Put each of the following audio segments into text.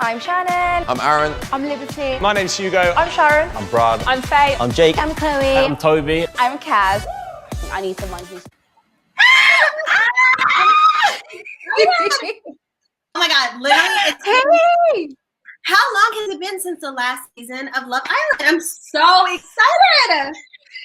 I'm Shannon. I'm Aaron. I'm Liberty. My name's Hugo. I'm Sharon. I'm Brad. I'm Faye. I'm Jake. I'm Chloe. I'm Toby. I'm Kaz. I need someone who's... Oh my God, literally, Hey! how long has it been since the last season of Love Island? I'm so excited.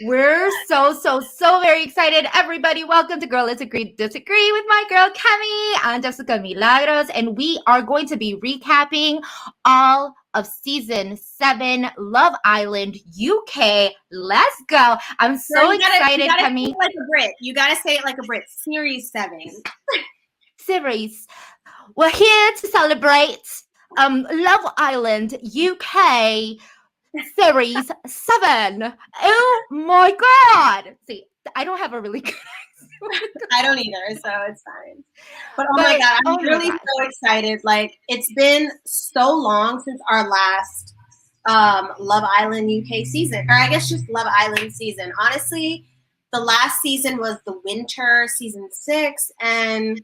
We're so very excited. Everybody, welcome to Girl Let's Agree Disagree with my girl Kemi and Jessica Milagros. And we are going to be recapping all of season 7 Love Island UK. Let's go. I'm so excited, Kemi. Say it like a Brit. You gotta say it like a Brit. Series 7. Series. We're here to celebrate Love Island UK Series 7. Oh my God. See, I don't have a really good accent. I don't either, so it's fine. But oh my God, I'm really so excited. Like, it's been so long since our last Love Island UK season, or I guess just Love Island season. Honestly, the last season was the winter, season 6, and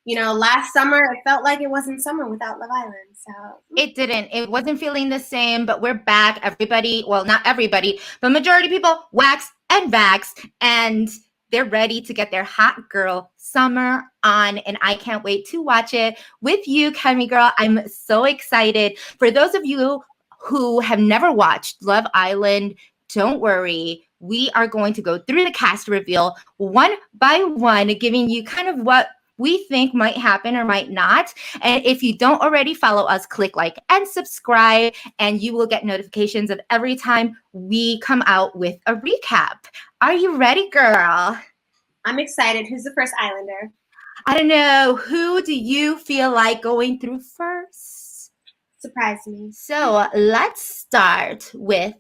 you know, last summer, it felt like it wasn't summer without Love Island. So it didn't. It wasn't feeling the same, but we're back. Everybody, well, not everybody, but majority of people waxed and vaxxed, and they're ready to get their hot girl summer on, and I can't wait to watch it with you, Kemi girl. I'm so excited. For those of you who have never watched Love Island, don't worry. We are going to go through the cast reveal one by one, giving you kind of what we think might happen or might not. And if you don't already follow us, click like and subscribe, and you will get notifications of every time we come out with a recap. Are you ready, girl? I'm excited. Who's the first Islander? I don't know. Who do you feel like going through first? Surprise me. So let's start with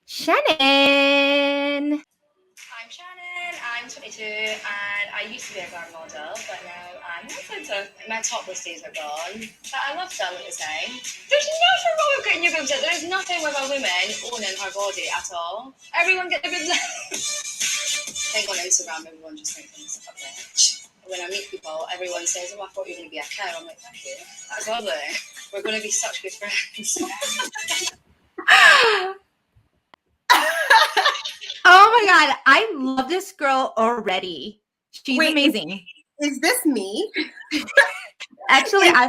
Shannon. I'm Shannon, I'm 22, and I used to be a glam model, but now I'm not into my topless days are gone. But I love styling the same. There's nothing wrong with getting your boobs out. There's nothing with a woman owning her body at all. Everyone get their boobs out. I think on Instagram, everyone just thinks I'm a bitch. When I meet people, everyone says, "Oh, I thought you were going to be a cow." I'm like, "Thank you. That's lovely. We're going to be such good friends." Oh my God, I love this girl already. She's amazing. Is this me? Actually, as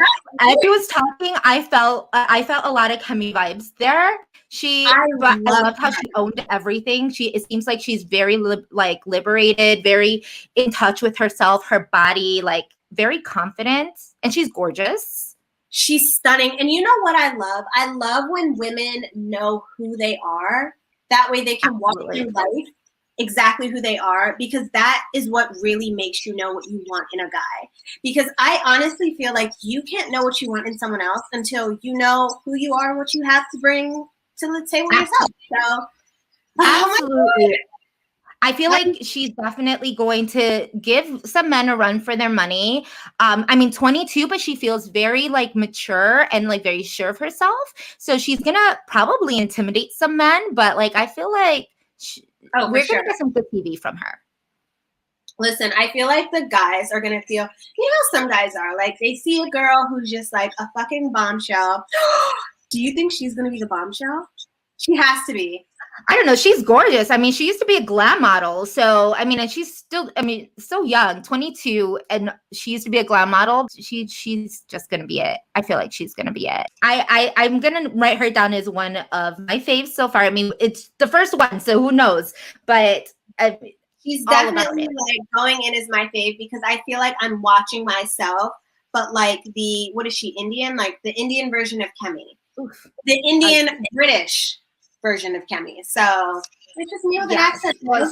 she was talking, I felt a lot of Kemi vibes there. I loved how she owned everything. It seems like she's very liberated, very in touch with herself, her body, like very confident, and she's gorgeous. She's stunning. And you know what I love? I love when women know who they are. That way they can walk through life exactly who they are, because that is what really makes you know what you want in a guy. Because I honestly feel like you can't know what you want in someone else until you know who you are and what you have to bring to the table yourself. So, absolutely. I feel like she's definitely going to give some men a run for their money. I mean, 22, but she feels very like mature and like very sure of herself. So she's gonna probably intimidate some men, but like I feel like we're gonna get some good TV from her. Listen, I feel like the guys are gonna feel, you know, some guys are like, they see a girl who's just like a fucking bombshell. Do you think she's gonna be the bombshell? She has to be. I don't know. She's gorgeous. I mean, she used to be a glam model. So, I mean, and she's still, I mean, so young, 22, and she used to be a glam model. She's just going to be it. I feel like she's going to be it. I'm going to write her down as one of my faves so far. I mean, it's the first one, so who knows? But she's definitely like going in as my fave, because I feel like I'm watching myself, but like what is she, Indian? Like the Indian version of Kemi. Oof. The Indian British version of Kemi. So it's just nailed the accent. Well,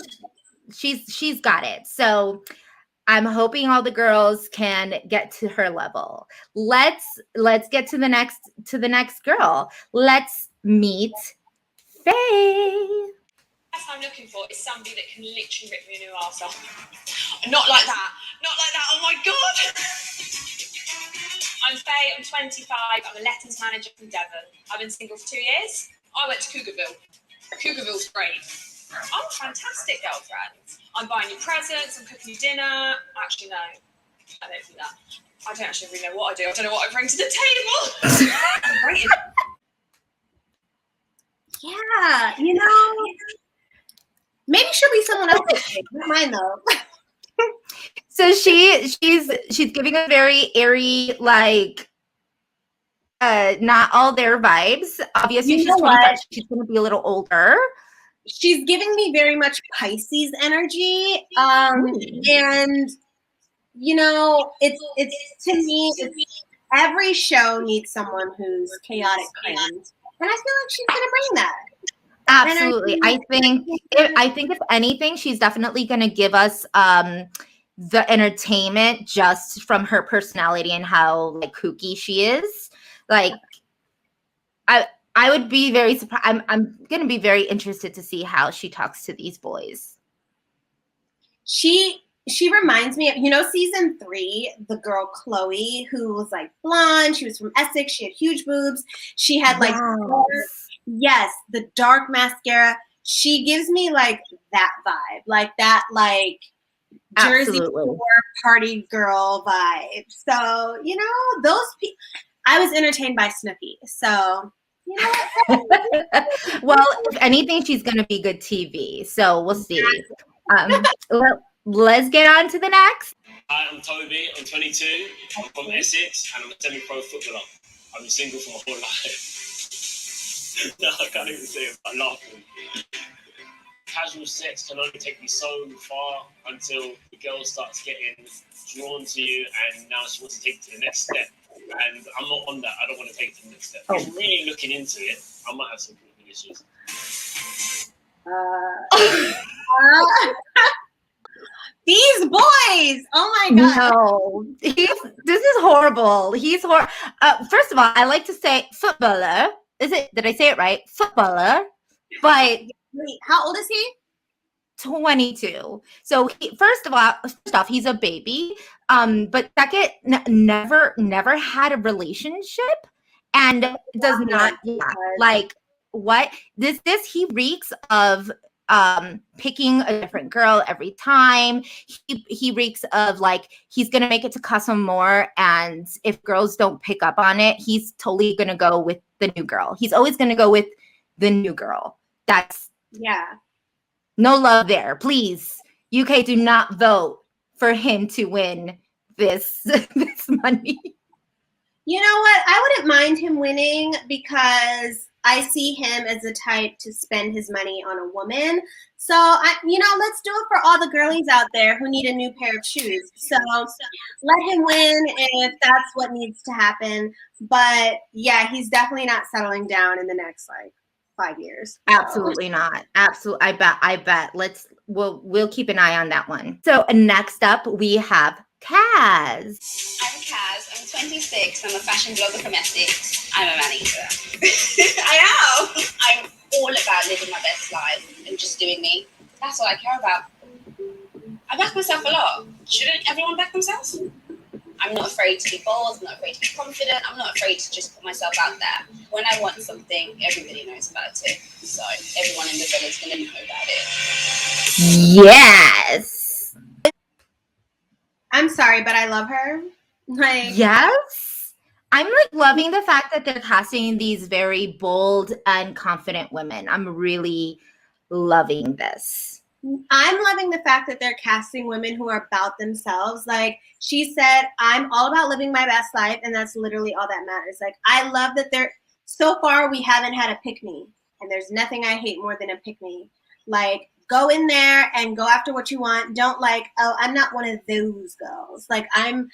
she's got it. So I'm hoping all the girls can get to her level. Let's get to the next girl. Let's meet Faye. What I'm looking for is somebody that can literally rip me a new arse off. Not like that. Not like that. Oh my God. I'm Faye. I'm 25. I'm a lettings manager from Devon. I've been single for 2 years. I went to Cougarville. Cougarville's great. I'm a fantastic girlfriend. I'm buying you presents. I'm cooking you dinner. Actually, no. I don't do that. I don't actually really know what I do. I don't know what I bring to the table. Great. Yeah, you know, maybe she'll be someone else's thing. Not mine though. So she's giving a very airy, like not all their vibes. Obviously, You she's know 25. what? She's gonna be a little older. She's giving me very much Pisces energy. And you know, it's to me, it's, every show needs someone who's chaotic cringe. And I feel like she's gonna bring that. Absolutely. I think if anything, she's definitely gonna give us the entertainment just from her personality and how like kooky she is. Like I would be very surprised. I'm gonna be very interested to see how she talks to these boys. She reminds me of, you know, season 3, the girl Chloe, who was like blonde. She was from Essex. She had huge boobs. She had like the dark mascara. She gives me like that vibe, like that, like Jersey Shore party girl vibe. So you know, those people. I was entertained by Snooki. So you know what? Well, if anything, she's gonna be good TV. So we'll see. Let's get on to the next. Hi, I'm Toby. I'm 22. I'm from Essex, and I'm a semi-pro footballer. I've been single for my whole life. No, I can't even say it. I'm laughing. Casual sex can only take me so far until the girl starts getting drawn to you, and now she wants to take it to the next step. And I'm not on that. I don't want to take it to the next step. If I'm really looking into it, I might have some issues. These boys! Oh my god! No, this is horrible. He's first of all, I like to say footballer. Did I say it right? Footballer. But wait, how old is he? 22. So first off, he's a baby. But second, never had a relationship, and does not like what this he reeks of picking a different girl every time. He reeks of like he's gonna make it to custom more, and if girls don't pick up on it, he's totally gonna go with the new girl. He's always gonna go with the new girl. That's no love there. Please, UK, do not vote for him to win this money. You know what? I wouldn't mind him winning because I see him as the type to spend his money on a woman. So, let's do it for all the girlies out there who need a new pair of shoes. So let him win if that's what needs to happen. But yeah, he's definitely not settling down in the next 5 years. Absolutely not. Absolutely. I bet. We'll keep an eye on that one. So next up we have Kaz. I'm Kaz. I'm 26. I'm a fashion blogger from Essex. I'm a man eater. I am. I'm all about living my best life and just doing me. That's all I care about. I back myself a lot. Shouldn't everyone back themselves? I'm not afraid to be bold. I'm not afraid to be confident. I'm not afraid to just put myself out there. When I want something, everybody knows about it. So everyone in the villa is going to know about it. Yes. I'm sorry, but I love her. Yes. I'm loving the fact that they're casting these very bold and confident women. I'm really loving this. I'm loving the fact that they're casting women who are about themselves. Like she said, I'm all about living my best life, and that's literally all that matters. Like I love that so far we haven't had a pick me, and there's nothing I hate more than a pick me. Like go in there and go after what you want. Don't I'm not one of those girls. Like I'm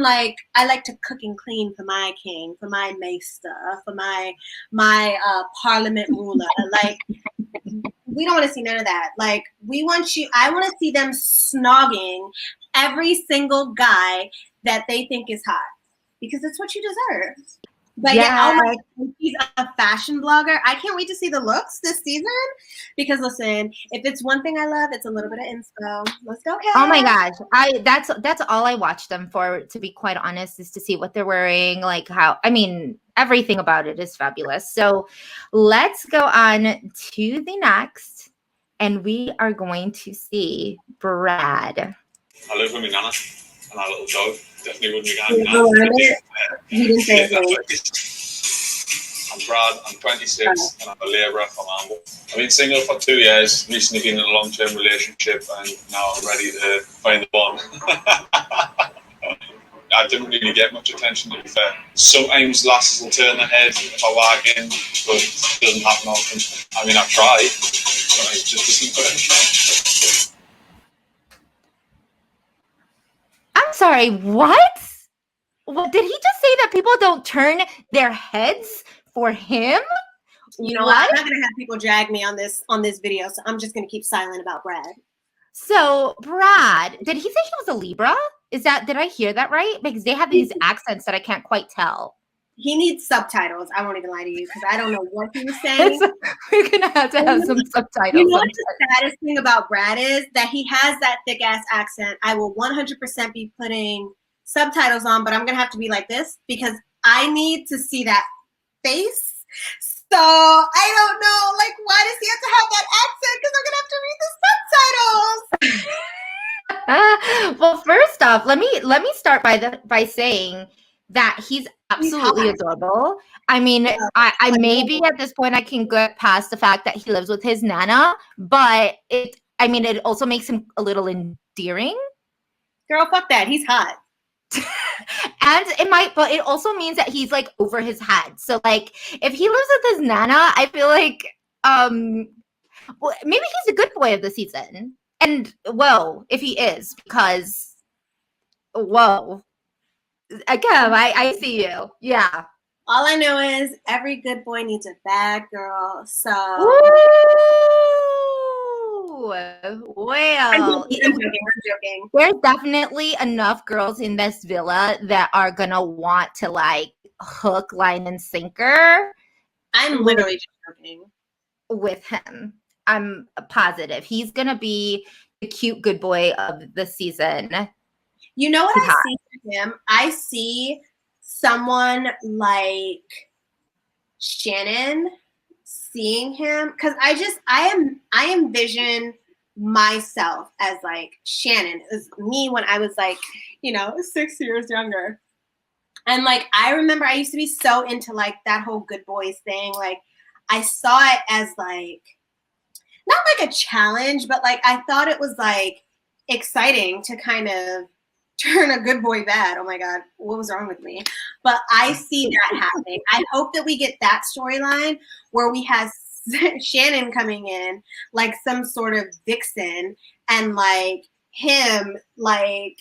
like, I like to cook and clean for my king, for my maester, for my parliament ruler. Like we don't want to see none of that. Like I want to see them snogging every single guy that they think is hot, because it's what you deserve. But yeah, oh my God, she's a fashion blogger. I can't wait to see the looks this season, because listen, if it's one thing I love, it's a little bit of inspo. Let's go, Kat. Oh my gosh, that's all I watch them for, to be quite honest, is to see what they're wearing, everything about it is fabulous. So let's go on to the next, and we are going to see Brad. I live with my nana. and our little dog. Definitely wouldn't be You hanging know, out. he didn't say Yeah, anything. I'm Brad, I'm 26, and I'm a labourer from Amble. I've been single for 2 years, recently been in a long-term relationship, and now I'm ready to find the one. I didn't really get much attention, to be fair. Sometimes lasses will turn their head if I walk in, but it doesn't happen often. I mean, I've tried, but it just doesn't work. I'm sorry, what? What did he just say that people don't turn their heads for him? You know, what? I'm not gonna have people drag me on this video, so I'm just gonna keep silent about Brad. So, Brad, did he say he was a Libra? Did I hear that right? Because they have these accents that I can't quite tell. He needs subtitles. I won't even lie to you because I don't know what he was saying. We're gonna have to have some subtitles. You know what the saddest thing about Brad is? That he has that thick ass accent. I will 100% be putting subtitles on, but I'm gonna have to be like this because I need to see that face. So I don't know, like, why does he have to have that accent? Because I'm gonna have to read the subtitles. Well, first off, let me start by saying that he's absolutely adorable. I mean, I maybe at this point I can get past the fact that he lives with his nana, but it also makes him a little endearing. Girl, fuck that. He's hot. And but it also means that he's like over his head. So like if he lives with his nana, I feel like well, maybe he's a good boy of the season. And whoa, if he is, because whoa. Again, I see you. Yeah. All I know is every good boy needs a bad girl. So well, I'm joking. There's definitely enough girls in this villa that are gonna want to like hook, line, and sinker. I'm literally just joking with him. I'm positive he's gonna be the cute good boy of the season. You know what I see with him? I see someone like Shannon seeing him because I envision myself as like Shannon. It was me when I was like, 6 years younger. And like I remember I used to be so into like that whole good boys thing. Like I saw it as like not like a challenge, but like I thought it was like exciting to kind of turn a good boy bad. Oh my God, what was wrong with me? But I see that happening. I hope that we get that storyline where we have Shannon coming in like some sort of vixen and like him like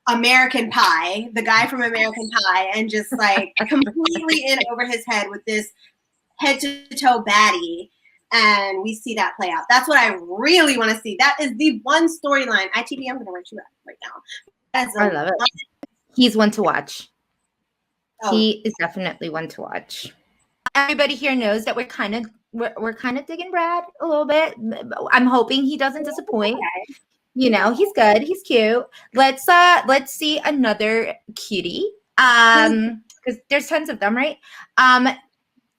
American Pie, the guy from American Pie, and just like completely in over his head with this head to toe baddie. And we see that play out. That's what I really want to see. That is the one storyline. ITV, I'm going to write you out right now. I love it. He's one to watch. Oh. He is definitely one to watch. Everybody here knows that we're kind of digging Brad a little bit. I'm hoping he doesn't disappoint. Okay. He's good. He's cute. Let's see another cutie. Because there's tons of them, right?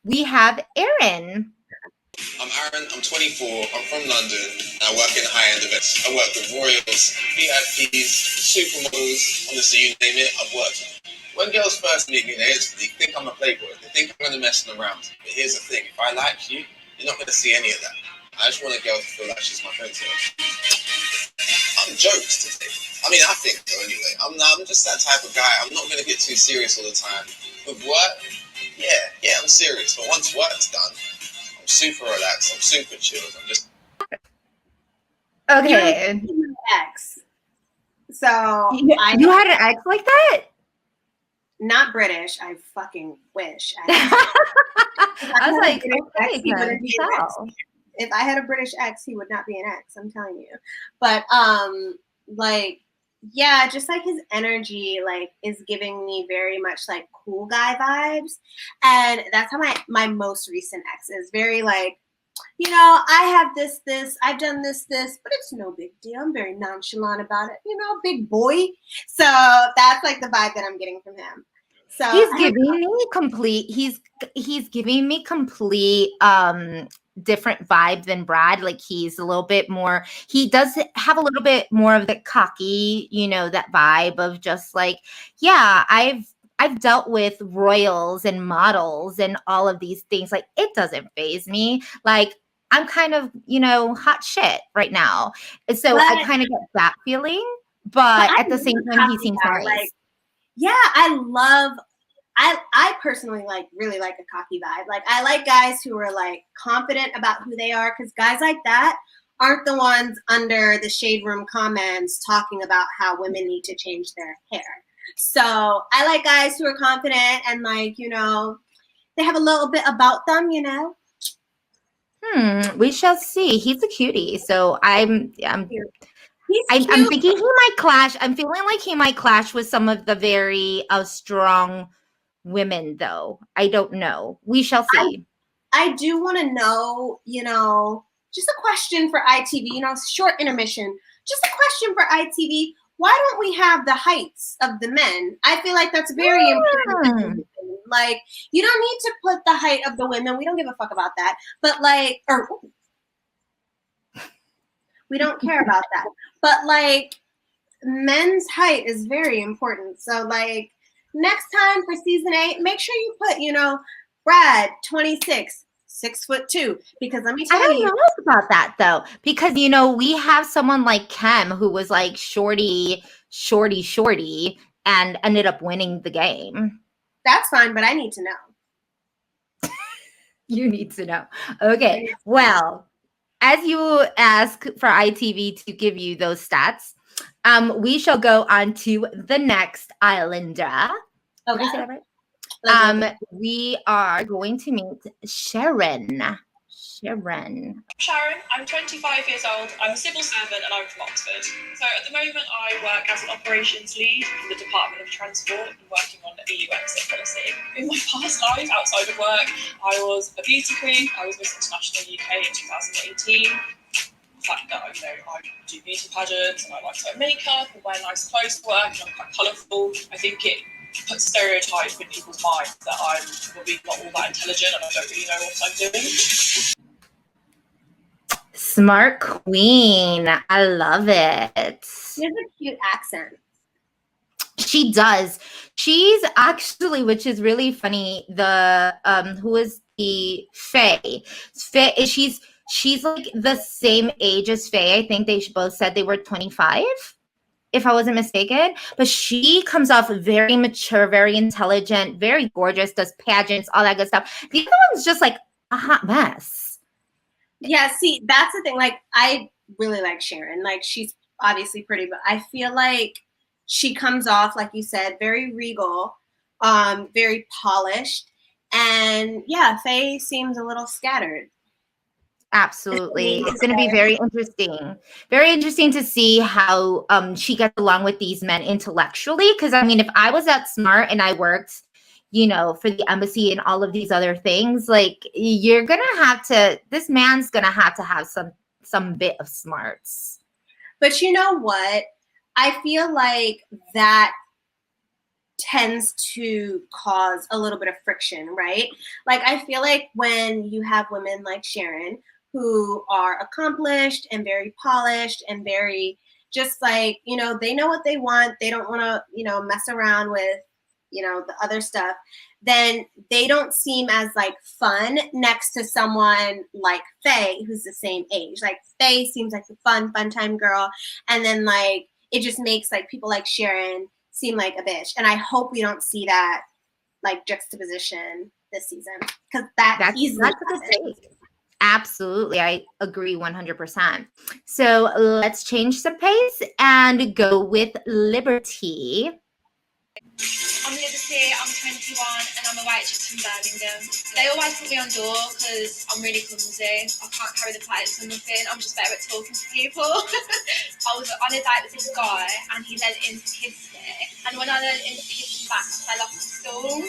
We have Aaron. I'm Aaron, I'm 24, I'm from London, and I work in high-end events. I work with royals, VIPs, supermodels, honestly, you name it, I've worked. When girls first meet me, they instantly think I'm a playboy. They think I'm going to mess them around. But here's the thing, if I like you, you're not going to see any of that. I just want a girl to feel like she's my friend. So I'm jokes today. I mean, I think so anyway. I'm just that type of guy. I'm not going to get too serious all the time. With work, yeah, I'm serious. But once work's done, I'm super relaxed. I'm super chilled. I'm just okay. Ex. So you had an ex like that? Not British. I fucking wish. I was like, okay, if I had a British ex, he would not be an ex. I'm telling you. But like, yeah, just like his energy, like, is giving me very much like cool guy vibes, and that's how my most recent ex is. Very like, I have this, I've done this, but it's no big deal. I'm very nonchalant about it, big boy. So that's like the vibe that I'm getting from him. So he's giving me complete different vibe than Brad. Like he's a little bit more, he does have a little bit more of the cocky, you know, that vibe of just like, yeah, I've dealt with royals and models and all of these things. Like it doesn't faze me. Like I'm kind of, you know, hot shit right now. And so I kind of get that feeling, but I at the same love time, he cocky seems guy. nice. Like, yeah, I personally really like a cocky vibe. Like I like guys who are like confident about who they are, because guys like that aren't the ones under the shade room comments talking about how women need to change their hair. So I like guys who are confident and like, you know, they have a little bit about them, you know. We shall see. He's a cutie, so I'm He's cute. thinking he might clash. I'm feeling like he might clash with some of the very strong women, though. I don't know. We shall see. I do want to know, you know, just a question for ITV, you know, short intermission. Just a question for ITV. Why don't we have the heights of the men? I feel like that's very important. Like, you don't need to put the height of the women. We don't give a fuck about that. But like, or we don't care about that. But like, men's height is very important. So like, next time for season 8, make sure you put, you know, Brad 26, 6'2", because let me tell you. I don't know about that though, because you know we have someone like Kem who was like shorty, and ended up winning the game. That's fine, but I need to know. You need to know. Okay, well, as you ask for ITV to give you those stats, we shall go on to the next Islander. Okay. Did I say that right? We are going to meet Sharon. Sharon, I'm 25 years old, I'm a civil servant and I'm from Oxford. So at the moment I work as an operations lead in the Department of Transport and working on the EU exit policy. In my past life, outside of work, I was a beauty queen. I was Miss International UK in 2018. The fact that I do beauty pageants and I like to wear makeup and wear nice clothes to work and I'm quite colourful, I think it puts stereotypes in people's minds that I'm probably not all that intelligent and I don't really know what I'm doing. smart queen. I love it. She has a cute accent. She does. She's actually, which is really funny, the who is the Faye? Faye, she's like the same age as Faye. I think they both said they were 25, if I wasn't mistaken. But she comes off very mature, very intelligent, very gorgeous, does pageants, all that good stuff. The other one's just like a hot mess. Yeah, see, that's the thing. Like, I really like Sharon. Like, she's obviously pretty, but I feel like she comes off, like you said, very regal, very polished. And yeah, Faye seems a little scattered. Absolutely. It's going to be very interesting. Very interesting to see how she gets along with these men intellectually. Because, I mean, if I was that smart and I worked, you know, for the embassy and all of these other things, like, you're going to have to, this man's going to have some bit of smarts. But you know what? I feel like that tends to cause a little bit of friction, right? Like, I feel like when you have women like Sharon who are accomplished and very polished and very just like, you know, they know what they want. They don't want to, you know, mess around with, you know, the other stuff. Then they don't seem as like fun next to someone like Faye, who's the same age. Like, Faye seems like the fun time girl. And then like, it just makes like people like Sharon seem like a bitch. And I hope we don't see that like juxtaposition this season, because that's easily a good take. Absolutely. I agree 100%. So let's change the pace and go with Liberty. I'm Liberty, I'm 21 and I'm a waitress from Birmingham. They always put me on door because I'm really clumsy. I can't carry the plates or nothing. I'm just better at talking to people. I was on a date with this guy and he leant in to kiss me. And when I leant in to kiss him back, I fell off the stool.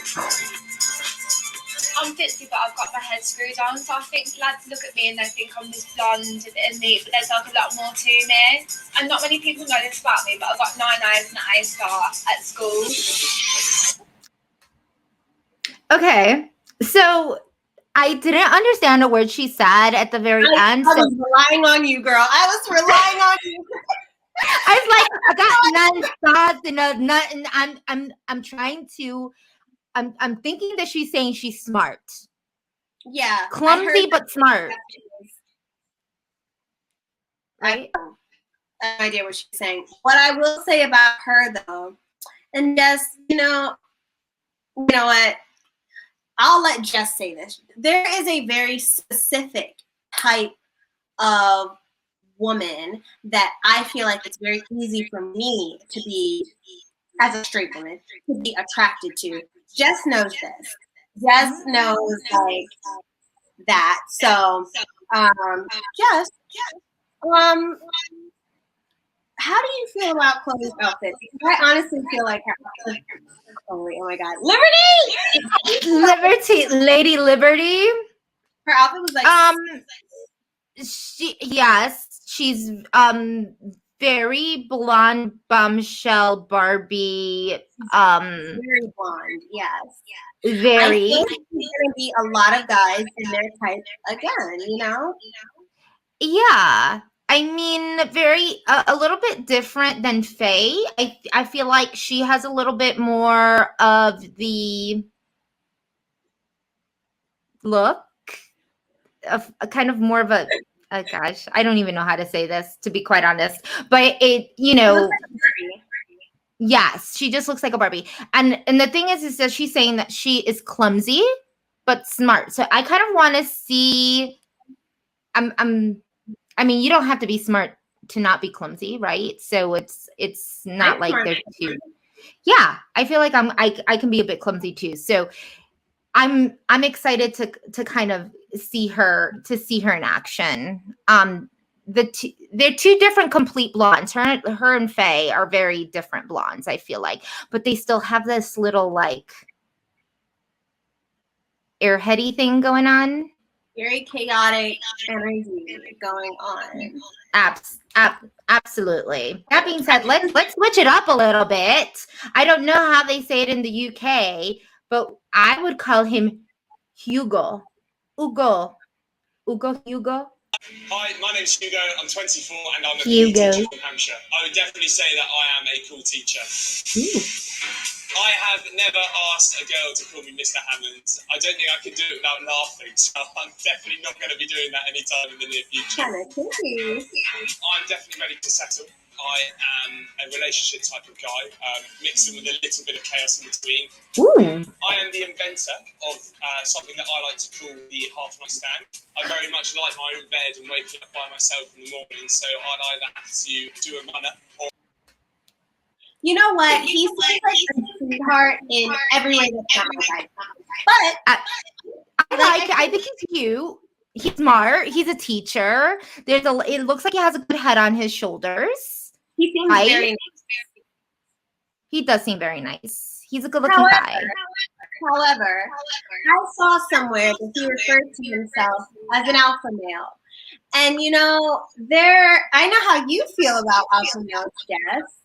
I'm ditzy, but I've got my head screwed on. So I think lads look at me and they think I'm this blonde and neat, but there's like a lot more to me. And not many people know this about me, but I've got 9 A's and an A star at school. Okay, so I didn't understand a word she said at the very end. I was relying on you, girl. I was relying on you. I was like, I got none thoughts and nothing. I'm trying to. I'm thinking that she's saying she's smart. Yeah, Clumsy but smart. Right? I have no idea what she's saying. What I will say about her, though, and Jess, you know what? I'll let Jess say this. There is a very specific type of woman that I feel like it's very easy for me to be, as a straight woman, to be attracted to. Jess knows this. Jess knows like that. So, Jess, how do you feel about Chloe's outfit? Because I honestly feel like her outfit. Oh my God, Liberty, Lady Liberty. Her outfit was like she's very blonde bombshell Barbie. Very blonde, yes. Very. I think there's gonna be a lot of guys in their type again, you know? Yeah. I mean, a little bit different than Faye. I feel like she has a little bit more of the look of a kind of more of a oh gosh, I don't even know how to say this, to be quite honest. But it, you know, yes, she just looks like a Barbie. And the thing is that she's saying that she is clumsy but smart. So I kind of want to see. I mean, you don't have to be smart to not be clumsy, right? So it's not like they're two. Yeah, I feel like I can be a bit clumsy too. So I'm excited to kind of see her in action. They're two different complete blondes. Her and Faye are very different blondes, I feel like, but they still have this little like airheady thing going on. Very chaotic energy going on. Absolutely. That being said, let's switch it up a little bit. I don't know how they say it in the UK, but I would call him Hugo. Hugo. Hi, my name's Hugo. I'm 24 and I'm a Hugo. PE teacher from Hampshire. I would definitely say that I am a cool teacher. Ooh. I have never asked a girl to call me Mr. Hammond. I don't think I could do it without laughing, so I'm definitely not going to be doing that anytime in the near future. I'm definitely ready to settle. I am a relationship type of guy, mixing with a little bit of chaos in between. Ooh. I am the inventor of something that I like to call the half night stand. I very much like my own bed and waking up by myself in the morning, so I'd either have to do a runner or... You know what? He's like a sweetheart in every way that's not my type. But I think he's cute. He's smart. He's a teacher. It looks like he has a good head on his shoulders. He seems very nice. He does seem very nice. He's a good-looking guy. However, I saw somewhere that he referred to himself as an alpha male. And you know, I know how you feel about alpha males, Jess.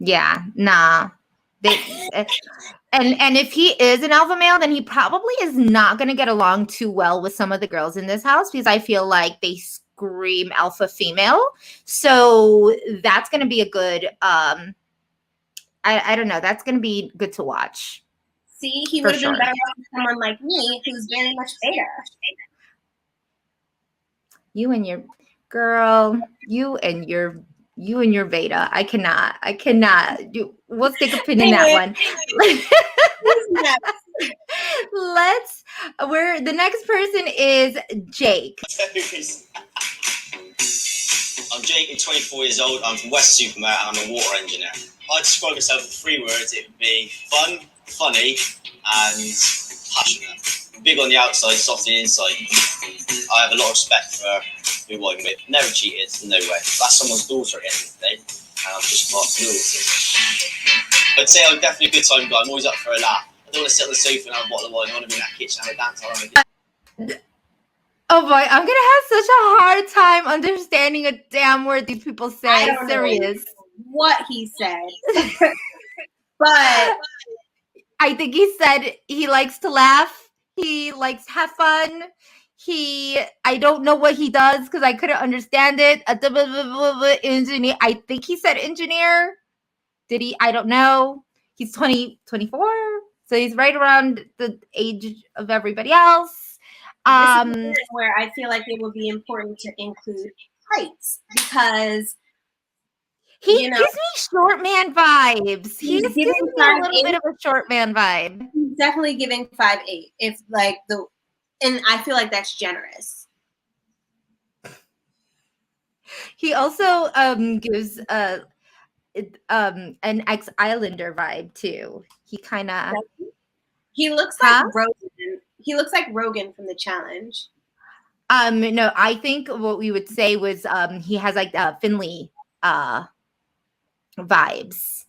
Yeah, nah. And if he is an alpha male, then he probably is not going to get along too well with some of the girls in this house, because I feel like they scream alpha female. So that's going to be a good, I don't know. That's going to be good to watch. See, he would have been better off with someone like me, who's very much beta. You and your beta. I cannot. We'll stick a pin in that one. The next person is Jake. I'm Jake, I'm 24 years old, I'm from West Supermare and I'm a water engineer. I'd describe myself in 3 words. It would be fun, funny and passionate. Big on the outside, soft on the inside. I have a lot of respect for who I'm with. Never cheated, no way. That's someone's daughter at the end of the day, and I'm just not loyalty. I'd say I'm definitely a good time guy. I'm always up for a laugh. I don't want to sit on the sofa and have a bottle of wine. I want to be in that kitchen and have a dance around. Oh boy, I'm gonna have such a hard time understanding a damn word these people say. I don't know what he said, but I think he said he likes to laugh. He likes to have fun. I don't know what he does because I couldn't understand it. Engineer. I think he said engineer. Did he? I don't know. He's 24. So he's right around the age of everybody else. This is where I feel like it would be important to include heights because he gives me short man vibes. He's giving me a little bit of a short man vibe. He's definitely giving 5'8". If like and I feel like that's generous. He also gives an ex-Islander vibe too. He kind of he looks like Rogan. He looks like Rogan from the challenge. No, I think what we would say was he has like Finley vibes.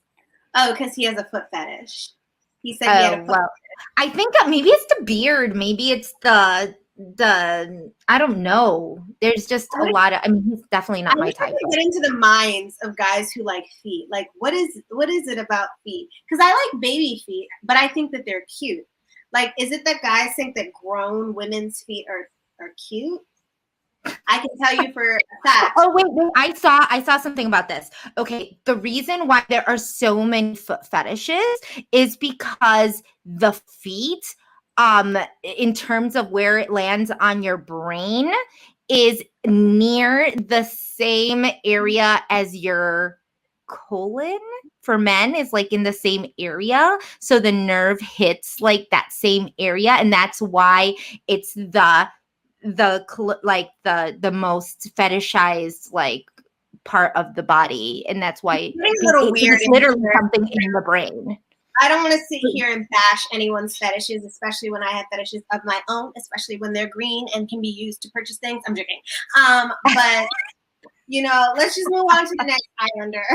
Oh, because he has a foot fetish. He said he had a foot fetish. I think maybe it's the beard. Maybe it's the I don't know. There's just a lot of. I mean, he's definitely not my type. Get into the minds of guys who like feet. Like, what is it about feet? Because I like baby feet, but I think that they're cute. Like, is it that guys think that grown women's feet are cute? I can tell you for a fact. Oh wait, I saw something about this. Okay, the reason why there are so many foot fetishes is because the feet, in terms of where it lands on your brain, is near the same area as your colon. For men, is like in the same area, so the nerve hits like that same area, and that's why it's the most fetishized like part of the body, and that's why it's literally something in the brain. I don't want to sit here and bash anyone's fetishes, especially when I have fetishes of my own, especially when they're green and can be used to purchase things. I'm joking. But let's just move on to the next Islander.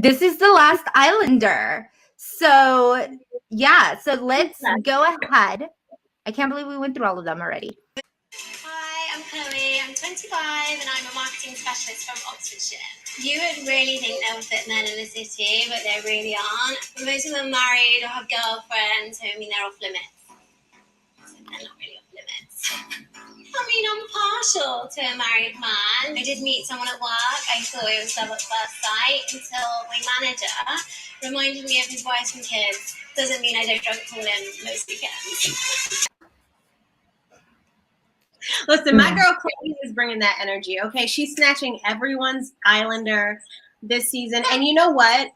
This is the last Islander. So yeah, so let's go ahead. I can't believe we went through all of them already. Hi, I'm Chloe. I'm 25 and I'm a marketing specialist from Oxfordshire. You would really think they would fit men in the city, but they really aren't. Most of them are married or have girlfriends, so I mean they're off limits. So they're not really off limits. I mean, I'm partial to a married man. I did meet someone at work. I thought it was love at first sight until my manager reminded me of his wife and kids. Doesn't mean I don't drunk call him most weekends. Listen, my girl Chloe is bringing that energy, okay? She's snatching everyone's Islander this season. And you know what?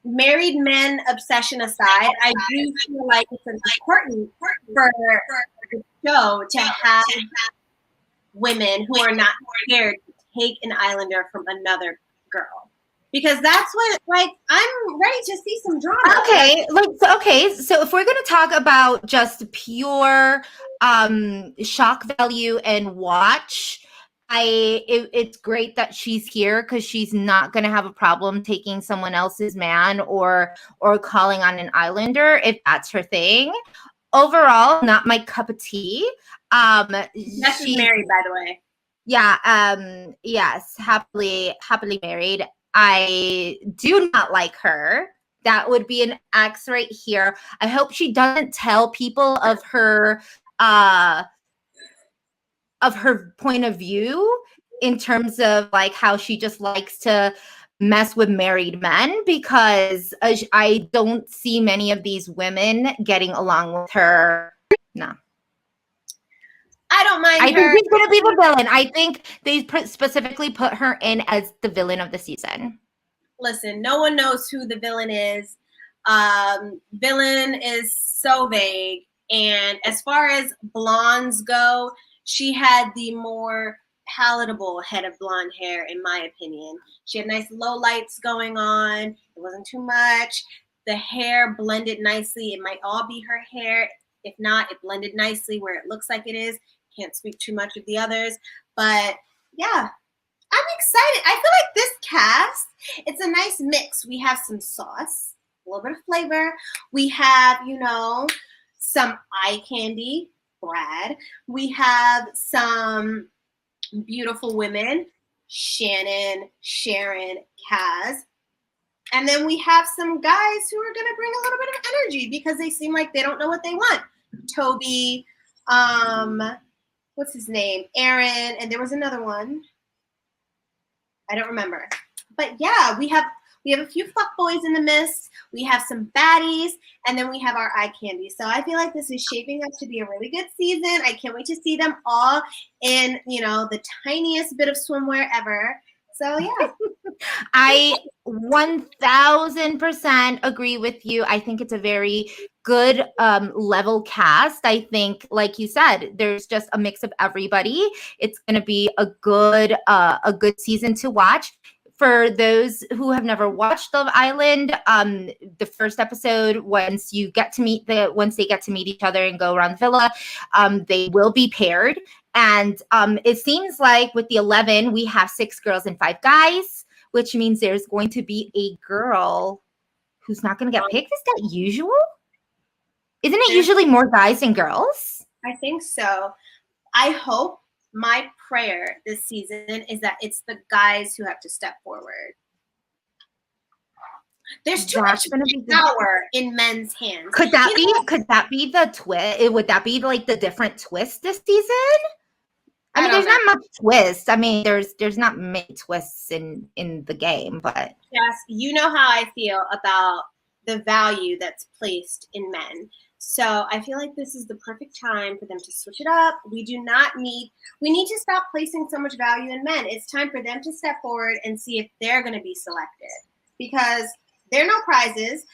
Married men obsession aside, I do feel like it's important for the show to have women who are not scared to take an Islander from another girl. Because that's what, like, I'm ready to see some drama. Okay, so if we're going to talk about just pure shock value and watch, it's great that she's here because she's not going to have a problem taking someone else's man or calling on an Islander if that's her thing. Overall, not my cup of tea. She's married, by the way. Yeah. Yes. Happily married. I do not like her. That would be an X right here. I hope she doesn't tell people of her point of view in terms of like how she just likes to mess with married men, because I don't see many of these women getting along with her. No. I don't mind I her. think she's going to be the villain. I think they specifically put her in as the villain of the season. Listen, no one knows who the villain is. Villain is so vague. And as far as blondes go, she had the more palatable head of blonde hair, in my opinion. She had nice low lights going on. It wasn't too much. The hair blended nicely. It might all be her hair. If not, it blended nicely where it looks like it is. Can't speak too much of the others. But yeah, I'm excited. I feel like this cast, it's a nice mix. We have some sauce, a little bit of flavor. We have, some eye candy, Brad. We have some beautiful women, Shannon, Sharon, Kaz. And then we have some guys who are going to bring a little bit of energy because they seem like they don't know what they want. Toby, what's his name? Aaron, and there was another one. I don't remember. But yeah, we have a few fuck boys in the mist. We have some baddies, and then we have our eye candy. So I feel like this is shaping up to be a really good season. I can't wait to see them all in, the tiniest bit of swimwear ever. So yeah. I 1000% agree with you. I think it's a very good level cast. I think, like you said, there's just a mix of everybody. It's going to be a good season to watch. For those who have never watched Love Island, the first episode, once they get to meet each other and go around the villa, they will be paired. And it seems like with the 11, we have 6 girls and 5 guys, which means there's going to be a girl who's not going to get picked. Is that usual? Isn't it usually more guys than girls? I think so. I hope, my prayer this season is that it's the guys who have to step forward. There's too much power in men's hands. Could that be the twist? Would that be like the different twist this season? I mean, there's not much twist. I mean, there's not many twists in the game, but yes, you know how I feel about the value that's placed in men. So I feel like this is the perfect time for them to switch it up. We need to stop placing so much value in men. It's time for them to step forward and see if they're going to be selected, because there are no prizes.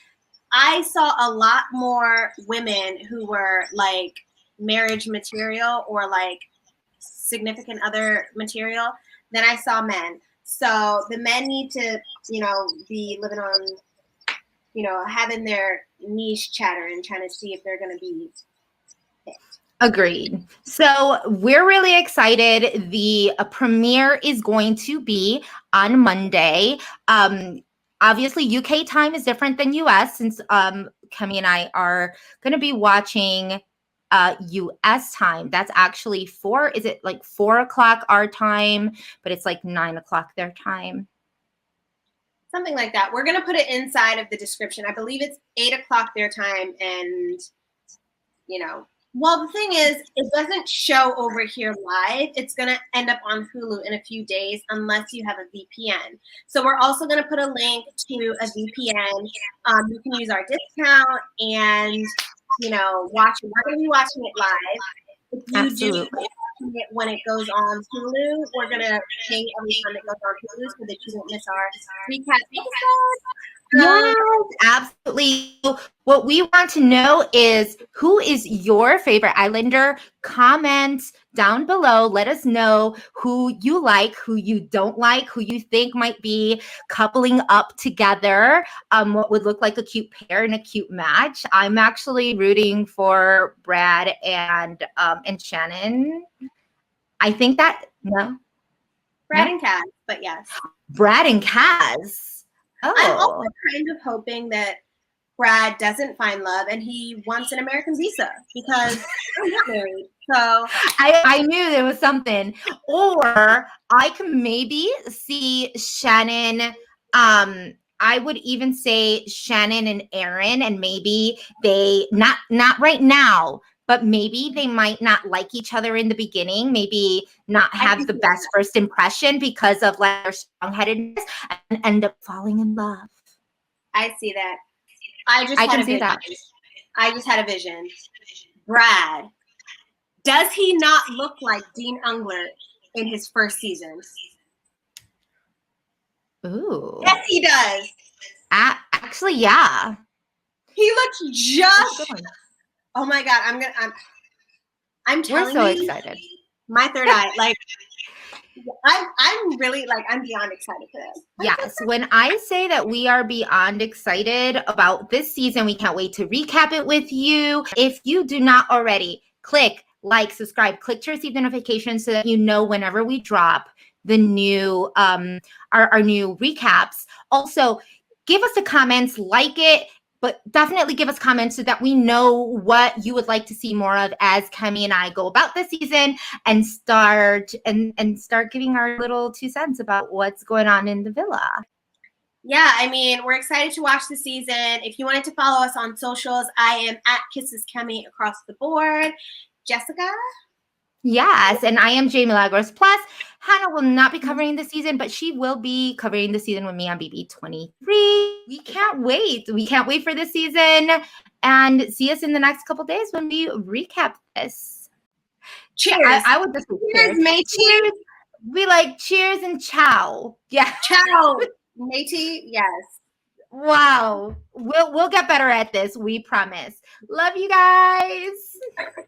I saw a lot more women who were like marriage material or like significant other material than I saw men. So the men need to, be living on, having their niche chatter and trying to see if they're going to be picked. Agreed. So we're really excited. The premiere is going to be on Monday. Obviously, UK time is different than US, since Kemi and I are going to be watching US time. That's actually 4 o'clock our time, but it's like 9 o'clock their time. Something like that. We're going to put it inside of the description. I believe it's 8 o'clock their time. And, well, the thing is, it doesn't show over here live. It's going to end up on Hulu in a few days unless you have a VPN. So we're also going to put a link to a VPN. You can use our discount and, watch it. We're going to be watching it live. If you Absolutely. do watching it when it goes on Hulu, we're going to ping every time it goes on Hulu so that you don't miss our recap episode. Yes, absolutely. What we want to know is, who is your favorite Islander? Comment down below. Let us know who you like, who you don't like, who you think might be coupling up together. What would look like a cute pair and a cute match. I'm actually rooting for Brad and Shannon. I think that Brad and Kaz, but yes. Brad and Kaz. Oh. I'm also kind of hoping that Brad doesn't find love and he wants an American visa, because I'm not married. So I knew there was something. Or I can maybe see Shannon. I would even say Shannon and Aaron, and maybe they not right now, but maybe they might not like each other in the beginning, maybe not have the best first impression because of like their strong-headedness, and end up falling in love. I see that. I just had a vision. Brad, does he not look like Dean Ungler in his first season? Ooh. Yes, he does. Actually, yeah. He looks just. Oh my God, I'm telling you. We're so excited. My third eye, like, I'm really like, I'm beyond excited for this. Yes, when I say that we are beyond excited about this season, we can't wait to recap it with you. If you do not already, click like, subscribe, click to receive the notifications so that you know whenever we drop the new our new recaps. Also, give us the comments, like it, but definitely give us comments so that we know what you would like to see more of as Kemi and I go about this season and start giving our little 2 cents about what's going on in the villa. Yeah, I mean, we're excited to watch the season. If you wanted to follow us on socials, I am at Kisses KEMI across the board. Jessica? Yes, and I am Jay Milagros. Plus, Hannah will not be covering the season, but she will be covering the season with me on BB23. We can't wait. We can't wait for this season. And see us in the next couple days when we recap this. Cheers. I would just say cheers, matey. Cheers. We like cheers and ciao. Yeah. Ciao, matey. Yes. Wow. We'll get better at this. We promise. Love you guys.